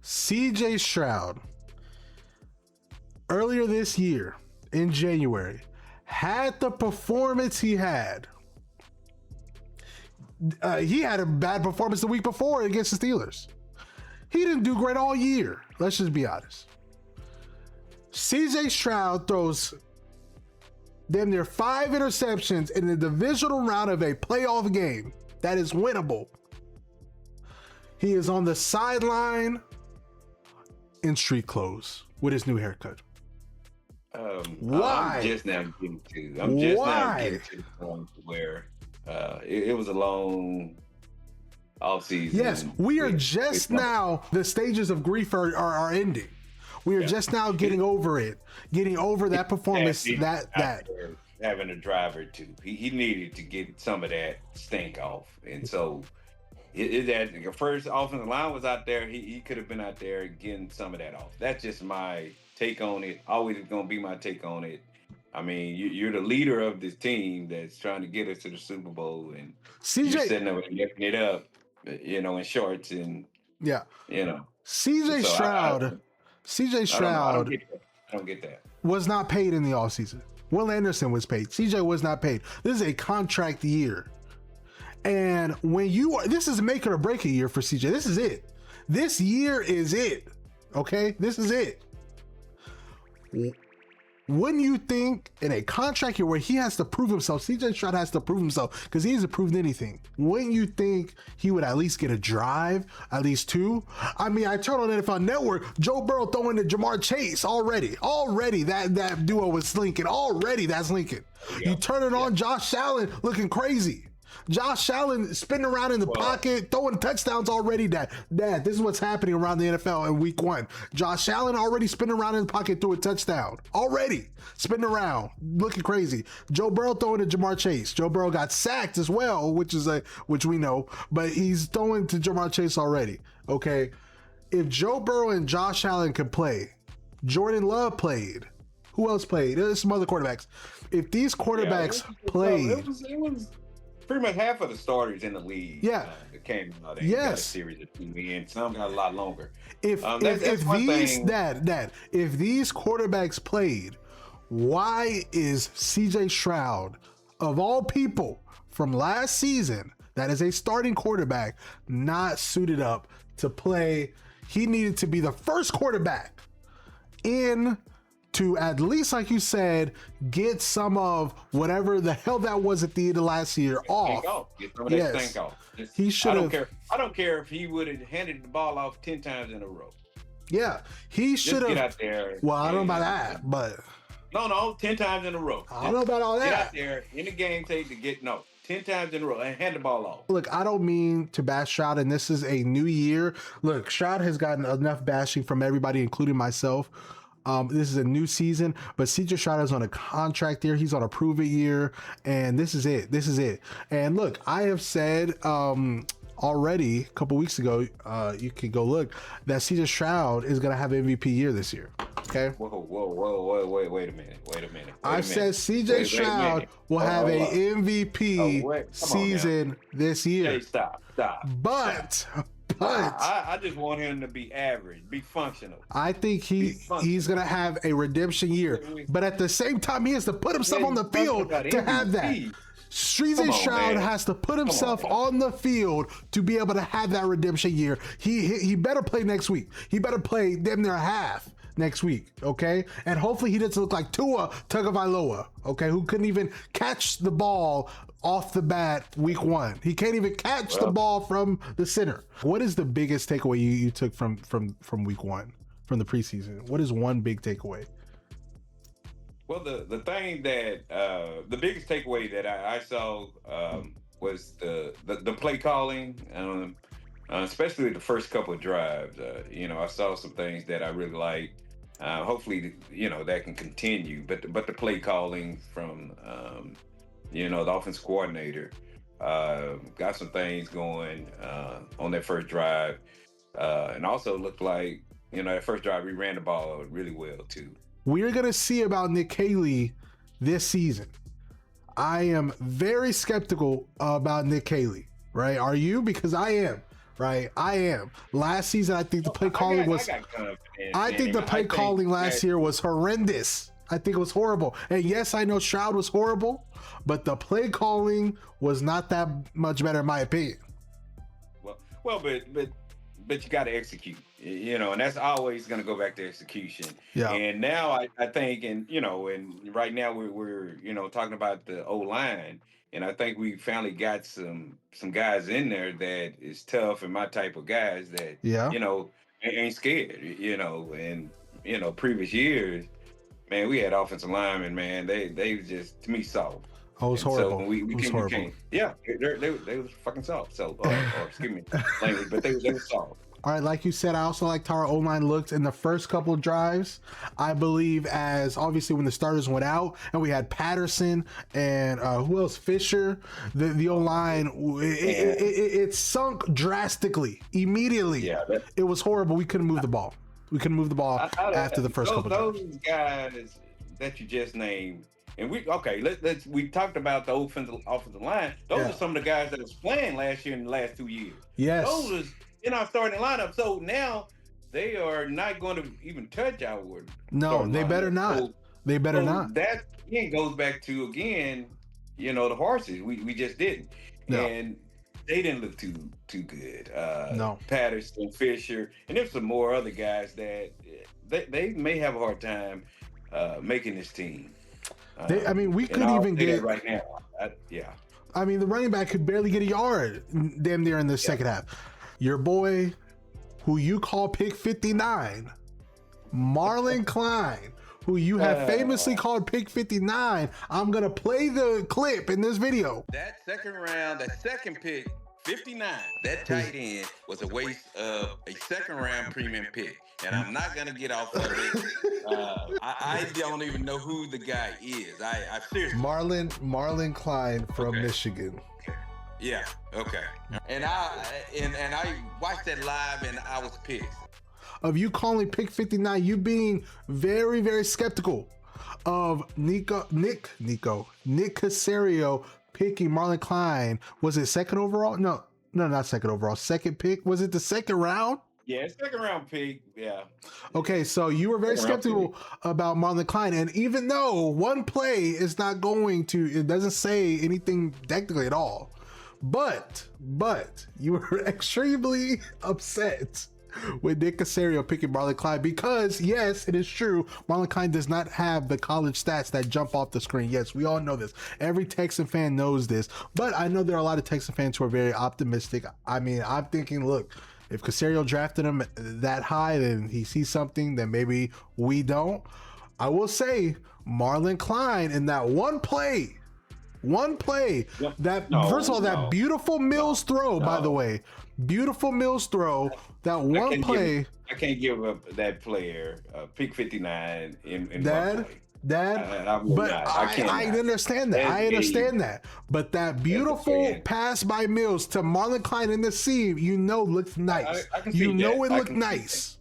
CJ Stroud, earlier this year in January, had the performance he had. He had a bad performance the week before against the Steelers. He didn't do great all year. Let's just be honest. CJ Stroud throws damn near 5 interceptions in the divisional round of a playoff game that is winnable. He is on the sideline in street clothes with his new haircut. Why? I'm just now getting to the point where it was a long off season. Yes, we are just now, the stages of grief are ending. We are just now getting over it, getting over that performance. That having a drive or two, he needed to get some of that stink off, and so that the first offensive line was out there. He could have been out there getting some of that off. That's just my take on it. Always going to be my take on it. I mean, you're the leader of this team that's trying to get us to the Super Bowl, and you're sitting there lifting it up, in shorts and CJ Stroud. CJ Stroud I don't get that. Was not paid in the offseason. Will Anderson was paid. CJ was not paid. This is a contract year. And when this is a make it or break a year for CJ. This is it. This year is it. Okay? This is it. Wouldn't you think in a contract year where he has to prove himself, CJ Stroud has to prove himself because he hasn't proved anything. Wouldn't you think he would at least get a drive, at least 2? I mean, I turned on NFL Network, Joe Burrow throwing to Jamar Chase already that duo was linking. Already that's linking. You turn it on, Josh Allen looking crazy. Josh Allen spinning around in the pocket, throwing touchdowns already. Dad, this is what's happening around the NFL in week 1. Josh Allen already spinning around in the pocket, threw a touchdown. Already spinning around, looking crazy. Joe Burrow throwing to Jamar Chase. Joe Burrow got sacked as well, which we know, but he's throwing to Jamar Chase already. Okay, if Joe Burrow and Josh Allen could play, Jordan Love played. Who else played? There's some other quarterbacks. If these quarterbacks played, it was pretty much half of the starters in the league that came out and got a series of 2, and some got a lot longer. If these quarterbacks played, why is CJ Stroud, of all people from last season, that is a starting quarterback, not suited up to play? He needed to be the first quarterback in to at least, like you said, get some of whatever the hell that was at the end of last year off. Get some of that stink off. He should have. I don't care if he would have handed the ball off 10 times in a row. Yeah, he should have. Get out there. Well, I don't know about that, but no, 10 times in a row. I don't know about all that. Get out there in the game tape to get 10 times in a row and hand the ball off. Look, I don't mean to bash Stroud, and this is a new year. Look, Stroud has gotten enough bashing from everybody, including myself. This is a new season, but CJ Stroud is on a contract year. He's on a prove it year, and this is it. This is it. And look, I have said already a couple weeks ago, you can go look, that CJ Stroud is going to have MVP year this year. Okay. Whoa, wait a minute. I said CJ Stroud will have a MVP season this year. Hey, stop. But I just want him to be average, be functional. I think he's going to have a redemption year. But at the same time, he has to put himself on the field to have that. CJ Stroud has to put himself on the field to be able to have that redemption year. He better play next week. He better play damn near half next week, okay? And hopefully he doesn't look like Tua Tagovailoa, okay, who couldn't even catch the ball off the bat week 1. He can't even catch the ball from the center. What is the biggest takeaway you took from week 1, from the preseason? What is one big takeaway? Well, the thing that the biggest takeaway that I saw was the play calling, especially the first couple of drives. I saw some things that I really liked. Hopefully, that can continue. But the play calling from the offense coordinator got some things going on that first drive, and also looked like that first drive we ran the ball really well too. We're going to see about Nick Caley this season. I am very skeptical about Nick Caley, right? Are you? Because I am, right? I am. Last season, I think the play calling was. I think the play calling last year was horrendous. I think it was horrible. And yes, I know Stroud was horrible, but the play calling was not that much better in my opinion. Well, but you got to execute, you know, and that's always going to go back to execution. Yeah. And now I think, and you know, and right now we're you know talking about the O-line, and I think we finally got some guys in there that is tough and my type of guys that you know ain't scared, you know, and you know previous years, man, we had offensive linemen, man, they just to me soft. Oh, it was horrible. So we can't. Yeah, they was fucking soft. So, or excuse me, language, but they were soft. All right, like you said, I also liked how our O-line looked in the first couple of drives. I believe as obviously when the starters went out and we had Patterson and who else? Fisher. The O-line it sunk drastically immediately. Yeah, it was horrible. We couldn't move the ball. We couldn't move the ball after the first couple of drives. Those guys that you just named. And we talked about the offensive line. Those are some of the guys that was playing last year in the last 2 years. Yes. Those was in our starting lineup. So now they are not going to even touch our No, they better not. So, they better not. That again goes back to you know, the horses. We just didn't. No. And they didn't look too good. No. Patterson, Fisher, and there's some more other guys that they may have a hard time making this team. I mean, we couldn't even get right now. I mean, the running back could barely get a yard damn near in the second half. Your boy, who you call pick 59, Marlin Klein, who you have famously called pick 59. I'm gonna play the clip in this video. That second round, that second pick, 59, that tight end was a waste of a second round premium pick. And I'm not gonna get off of it. I don't even know who the guy is. I seriously. Marlin Klein from Michigan. Yeah. Okay. And I watched that live, and I was pissed. Of you calling pick 59, you being very, very skeptical of Nick Caserio picking Marlin Klein. Was it second overall? No, not second overall. Second pick. Was it the second round? Yeah, second round pick. Yeah. Okay, so you were very skeptical about Marlin Klein, and even though one play is not going to, it doesn't say anything technically at all, but you were extremely upset with Nick Caserio picking Marlin Klein because yes, it is true, Marlin Klein does not have the college stats that jump off the screen. Yes, we all know this. Every Texan fan knows this, but I know there are a lot of Texan fans who are very optimistic. I mean, I'm thinking, look, if Caserio drafted him that high, then he sees something that maybe we don't. I will say Marlin Klein in that one play, first of all, that beautiful Mills throw, by the way, beautiful Mills throw, that one play. I can't give up that player, pick 59 in Dad, one play. I understand that. I understand that. But that beautiful pass by Mills to Marlin Klein in the seam, looks nice. I can see that. It looked nice.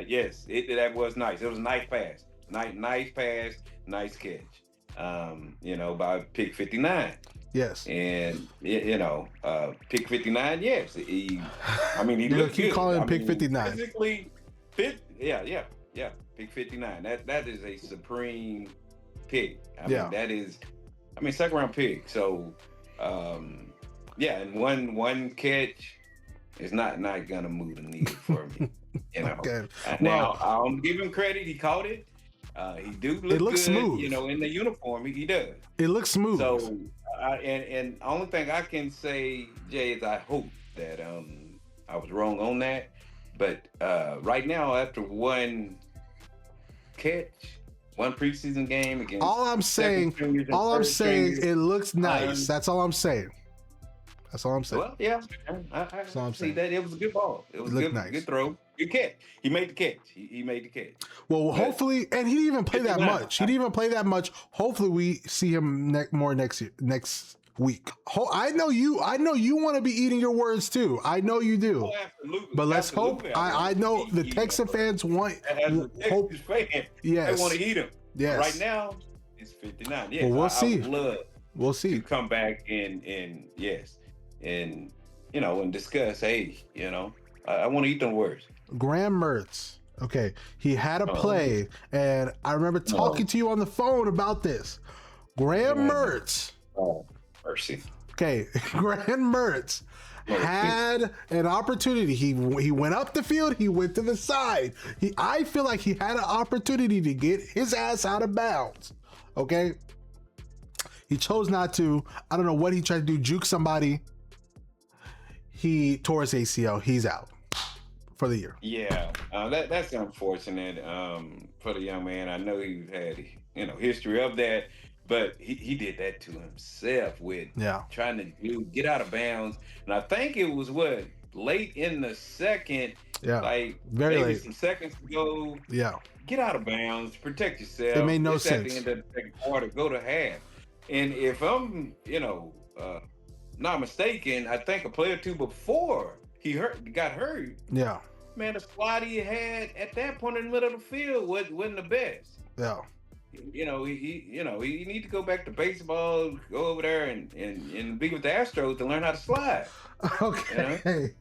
Yes, that was nice. It was a nice pass. Nice pass, nice catch. By pick 59. Yes. And pick 59, yes. He looked keep good. calling him pick 59. Physically fit. Yeah. Pick 59. That is a supreme pick. That is second round pick. So and one catch is not gonna move the needle for me. Okay. Now I'll give him credit, he caught it. He do look it looks good, smooth. In the uniform, he does. It looks smooth. So and only thing I can say, Jay, is I hope that I was wrong on that. But right now, after one catch, one preseason game against all I'm saying, it looks nice. That's all I'm saying. Well, yeah, I see that it was a good ball. It was nice. Good throw, good catch. He made the catch. He made the catch. Well, hopefully, and he didn't even play that much. Hopefully, we see him more next week. I know you want to be eating your words too. I know you do. Oh, absolutely. But let's hope. I know the Texan fans want. Yes. They want to eat him. Yes. Right now, it's 59. Yes. Well, we'll see. I would love we'll see. to come back and and discuss. Hey, I want to eat them words. Graham Mertz. Okay, he had a Oh, play, and I remember talking no. to you on the phone about this. Graham God, Mertz. oh, mercy. Okay, Graham Mertz Mercy. had an opportunity. He went up the field. He went to the side. I feel like he had an opportunity to get his ass out of bounds. Okay, he chose not to. I don't know what he tried to do. Juke somebody. He tore his ACL. He's out for the year. Yeah, that's unfortunate for the young man. I know he had history of that, but he did that to himself with Yeah, trying to get out of bounds. And I think it was late in the second, yeah, like very maybe late. some seconds to go. Yeah, Get out of bounds, protect it yourself. made no It's at the sense. end of the second quarter, go to half. And if I'm, not mistaken, I think a play or two before he got hurt, Yeah, man, the squad he had at that point in the middle of the field wasn't the best. yeah. He need to go back to baseball, go over there and be with the Astros to learn how to slide. You know, Okay.